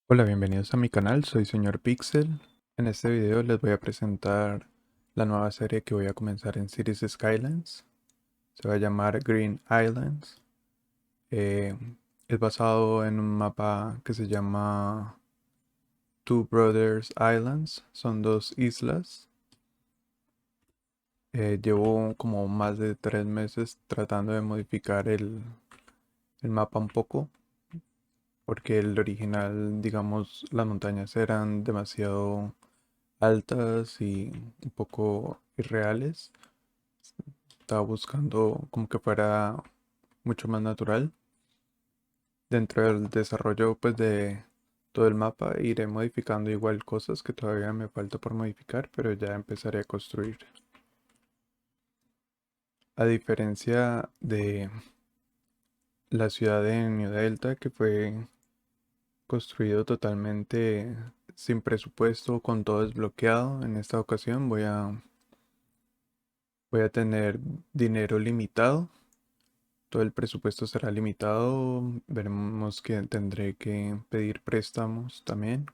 Hola, bienvenidos a mi canal, soy Señor Pixel. En este video les voy a presentar la nueva serie que voy a comenzar en Cities Skylines. Se va a llamar Green Islands. Eh, es basado en un mapa que se llama Two Brothers Islands. Son dos islas. Llevo como más de 3 meses tratando de modificar el mapa un poco, porque el original, digamos, las montañas eran demasiado altas y un poco irreales. Estaba buscando como que fuera mucho más natural. Dentro del desarrollo pues de todo el mapa iré modificando igual cosas que todavía me falta por modificar, pero ya empezaré a construir. A diferencia de la ciudad de New Delta, que fue construido totalmente sin presupuesto, con todo desbloqueado, en esta ocasión voy a tener dinero limitado. Todo el presupuesto será limitado. Veremos que tendré que pedir préstamos también.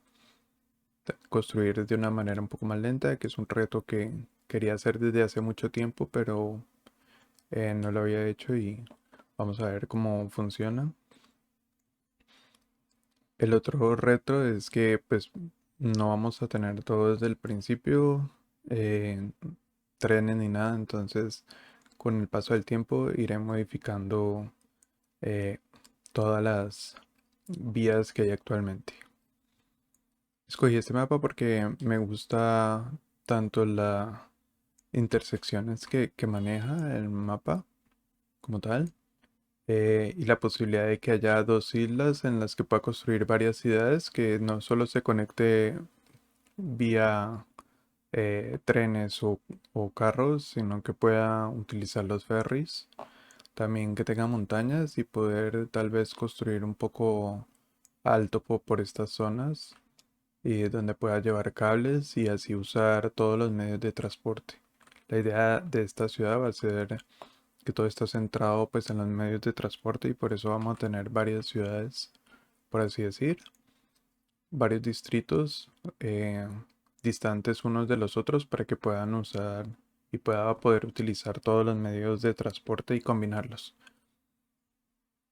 Construir de una manera un poco más lenta, que es un reto que quería hacer desde hace mucho tiempo, pero no lo había hecho y vamos a ver cómo funciona. El otro reto es que pues no vamos a tener todo desde el principio, eh, trenes ni nada, entonces con el paso del tiempo iré modificando eh, todas las vías que hay actualmente. Escogí este mapa porque me gusta tanto las intersecciones que maneja el mapa como tal, y la posibilidad de que haya dos islas en las que pueda construir varias ciudades, que no solo se conecte vía trenes o carros, sino que pueda utilizar los ferries. También que tenga montañas y poder tal vez construir un poco alto por estas zonas, y donde pueda llevar cables y así usar todos los medios de transporte. La idea de esta ciudad va a ser que todo está centrado pues en los medios de transporte, y por eso vamos a tener varias ciudades, por así decir, varios distritos distantes unos de los otros para que puedan usar y pueda poder utilizar todos los medios de transporte y combinarlos.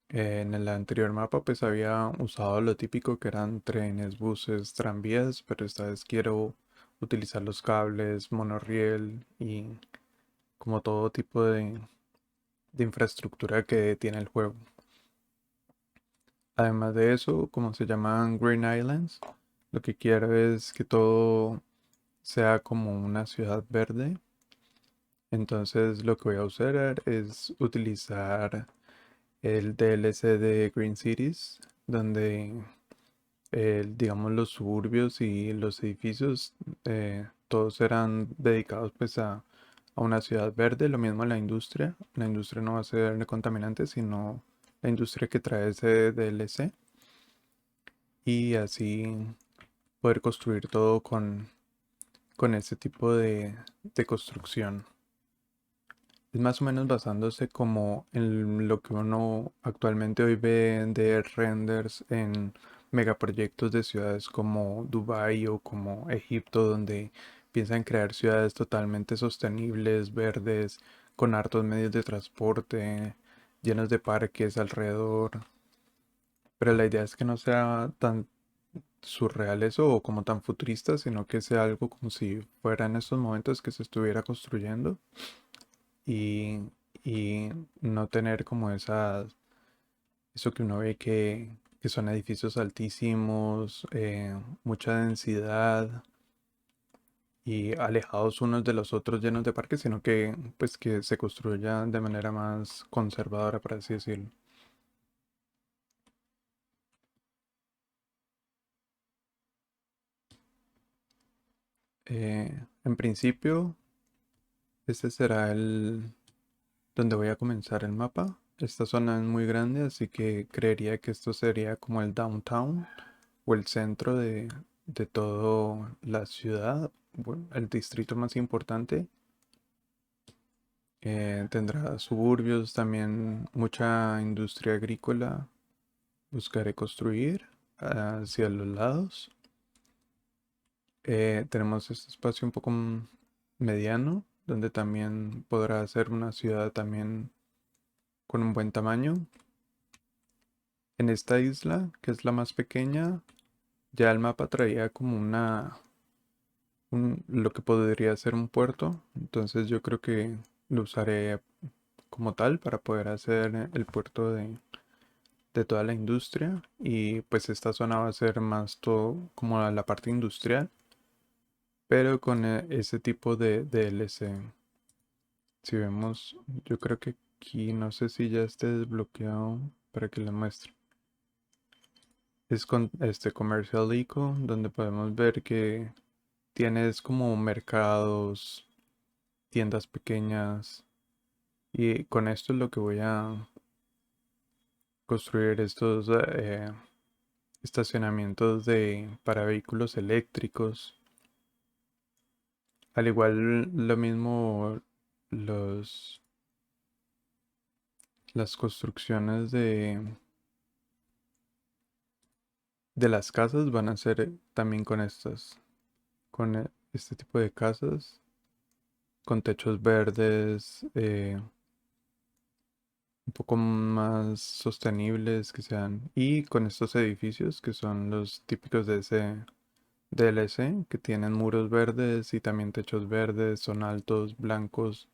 En el anterior mapa pues había usado lo típico que eran trenes, buses, tranvías, pero esta vez quiero utilizar los cables, monorriel y como todo tipo de infraestructura que tiene el juego. Además de eso, como se llaman Green Islands, lo que quiero es que todo sea como una ciudad verde. Entonces lo que voy a usar es utilizar el DLC de Green Cities, donde digamos los suburbios y los edificios todos eran dedicados pues a una ciudad verde. Lo mismo la industria. La industria no va a ser contaminante, sino la industria que trae ese DLC, y así poder construir todo con ese tipo de construcción. Es más o menos basándose como en lo que uno actualmente hoy ve de renders en megaproyectos de ciudades como Dubái o como Egipto, donde piensan crear ciudades totalmente sostenibles, verdes, con hartos medios de transporte, llenos de parques alrededor. Pero la idea es que no sea tan surreal eso o como tan futurista, sino que sea algo como si fuera en estos momentos que se estuviera construyendo, y, y no tener como eso que uno ve que son edificios altísimos, mucha densidad y alejados unos de los otros llenos de parques, sino que pues que se construya de manera más conservadora, por así decirlo. En principio, este será el donde voy a comenzar el mapa. Esta zona es muy grande, así que creería que esto sería como el downtown o el centro de toda la ciudad, bueno, el distrito más importante. Tendrá suburbios, también mucha industria agrícola buscaré construir. hacia los lados. Tenemos este espacio un poco mediano, donde también podrá ser una ciudad también con un buen tamaño. En esta isla, que es la más pequeña, ya el mapa traía como lo que podría ser un puerto. Entonces yo creo que lo usaré como tal para poder hacer el puerto de toda la industria. Y pues esta zona va a ser más todo como la parte industrial, pero con ese tipo de DLC. Si vemos, yo creo que aquí no sé si ya esté desbloqueado para que le muestre. Es con este Commercial Eco, donde podemos ver que tienes como mercados, tiendas pequeñas. Y con esto es lo que voy a construir estos estacionamientos para vehículos eléctricos. Al igual lo mismo los, las construcciones de las casas van a ser también con este tipo de casas, con techos verdes, un poco más sostenibles que sean, y con estos edificios que son los típicos de ese DLC, que tienen muros verdes y también techos verdes, son altos, blancos.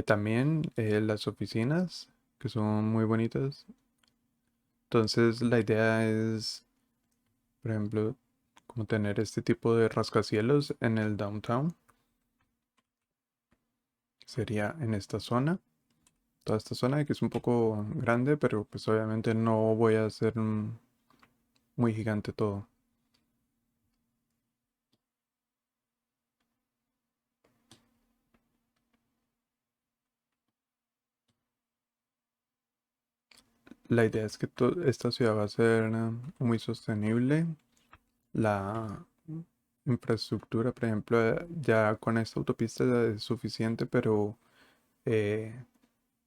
También las oficinas, que son muy bonitas. Entonces la idea es, por ejemplo, como tener este tipo de rascacielos en el downtown. Sería en esta zona, toda esta zona que es un poco grande, pero pues obviamente no voy a hacer muy gigante todo. La idea es que esta ciudad va a ser muy sostenible. La infraestructura, por ejemplo, ya con esta autopista ya es suficiente, pero eh,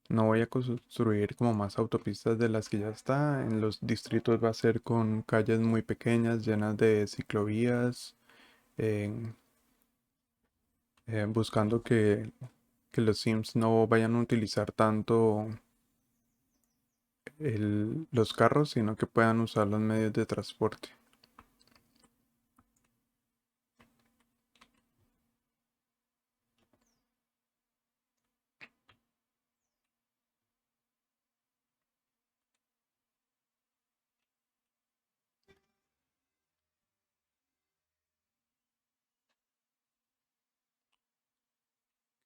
no voy a construir como más autopistas de las que ya está. En los distritos va a ser con calles muy pequeñas, llenas de ciclovías, en- buscando que los Sims no vayan a utilizar tanto los carros, sino que puedan usar los medios de transporte.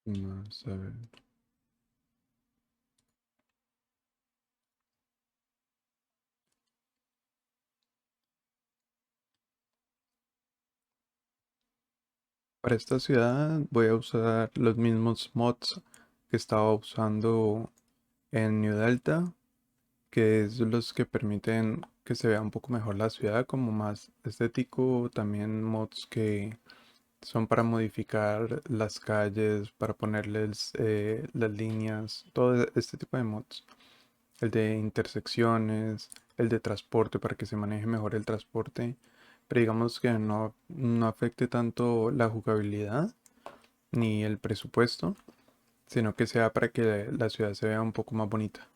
Vamos a ver. Para esta ciudad voy a usar los mismos mods que estaba usando en New Delta, que es los que permiten que se vea un poco mejor la ciudad, como más estético. También mods que son para modificar las calles, para ponerles las líneas, todo este tipo de mods. El de intersecciones, el de transporte para que se maneje mejor el transporte, pero digamos que no afecte tanto la jugabilidad ni el presupuesto, sino que sea para que la ciudad se vea un poco más bonita.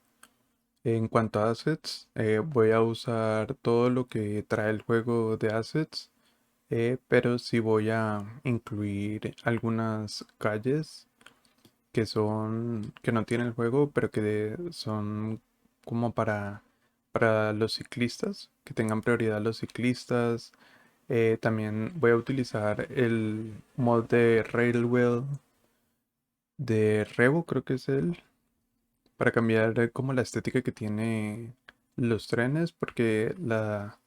En cuanto a assets, voy a usar todo lo que trae el juego de assets, pero sí voy a incluir algunas calles que no tiene el juego, pero que son como para los ciclistas, que tengan prioridad los ciclistas. También voy a utilizar el mod de Railwheel de Revo, creo que es para cambiar como la estética que tiene los trenes, porque la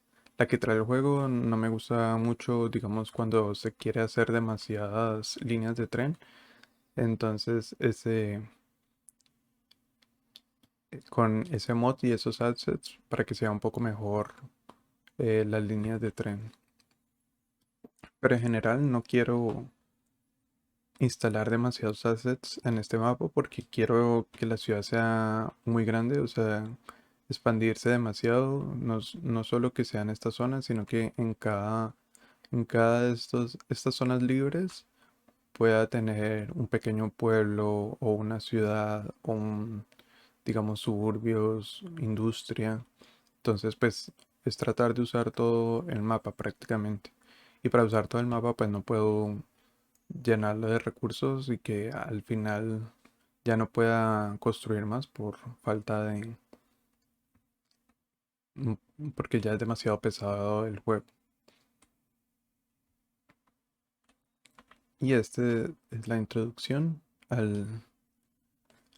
que trae el juego no me gusta mucho, digamos, cuando se quiere hacer demasiadas líneas de tren. Entonces, con ese mod y esos assets para que sea un poco mejor las líneas de tren. Pero en general no quiero instalar demasiados assets en este mapa porque quiero que la ciudad sea muy grande, o sea, expandirse demasiado, no solo que sean estas zonas, sino que en cada de estas zonas libres pueda tener un pequeño pueblo o una ciudad o digamos, suburbios, industria. Entonces, pues es tratar de usar todo el mapa prácticamente. Y para usar todo el mapa, pues no puedo llenarlo de recursos y que al final ya no pueda construir más por falta de... porque ya es demasiado pesado el juego. Y este es la introducción a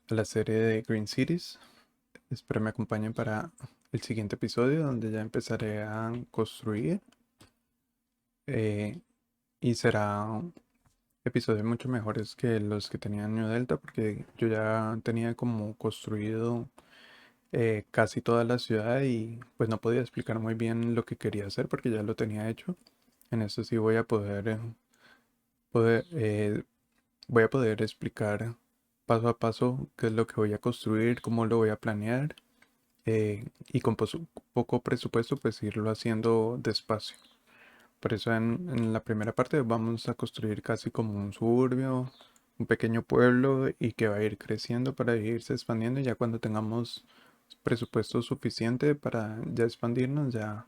la serie de Green Cities. Espero me acompañen para el siguiente episodio donde ya empezaré a construir. eh, y será episodios mucho mejores que los que tenía en New Delta porque yo ya tenía como construido casi toda la ciudad y pues no podía explicar muy bien lo que quería hacer porque ya lo tenía hecho. En eso sí voy a poder, eh, voy a poder explicar paso a paso qué es lo que voy a construir, cómo lo voy a planear y con poco presupuesto pues irlo haciendo despacio. Por eso en la primera parte vamos a construir casi como un suburbio, un pequeño pueblo y que va a ir creciendo para irse expandiendo. Y ya cuando tengamos presupuesto suficiente para ya expandirnos, ya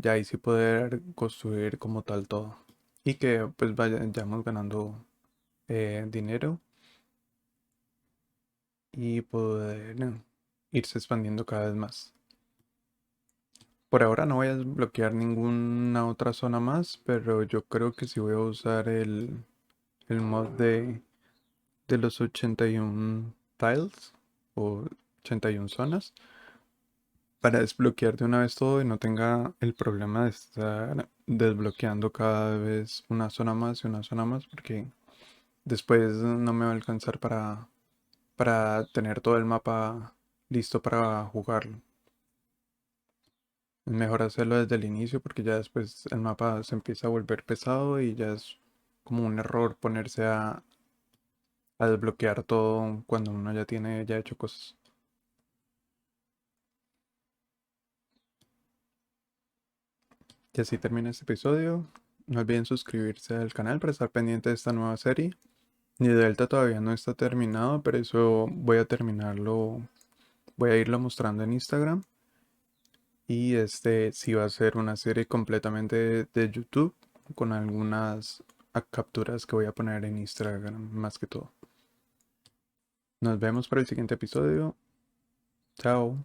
ahí sí poder construir como tal todo. Y que pues vayamos ganando dinero y poder irse expandiendo cada vez más. Por ahora no voy a desbloquear ninguna otra zona más, pero yo creo que sí voy a usar el mod de los 81 tiles o 81 zonas para desbloquear de una vez todo y no tenga el problema de estar desbloqueando cada vez una zona más y una zona más porque después no me va a alcanzar para tener todo el mapa listo para jugarlo. Es mejor hacerlo desde el inicio porque ya después el mapa se empieza a volver pesado y ya es como un error ponerse a desbloquear todo cuando uno ya tiene ya hecho cosas. Y así termina este episodio. No olviden suscribirse al canal para estar pendiente de esta nueva serie. Ni Delta todavía no está terminado, pero eso voy a terminarlo, voy a irlo mostrando en Instagram. Y este sí va a ser una serie completamente de YouTube con algunas capturas que voy a poner en Instagram más que todo. Nos vemos para el siguiente episodio. Chao.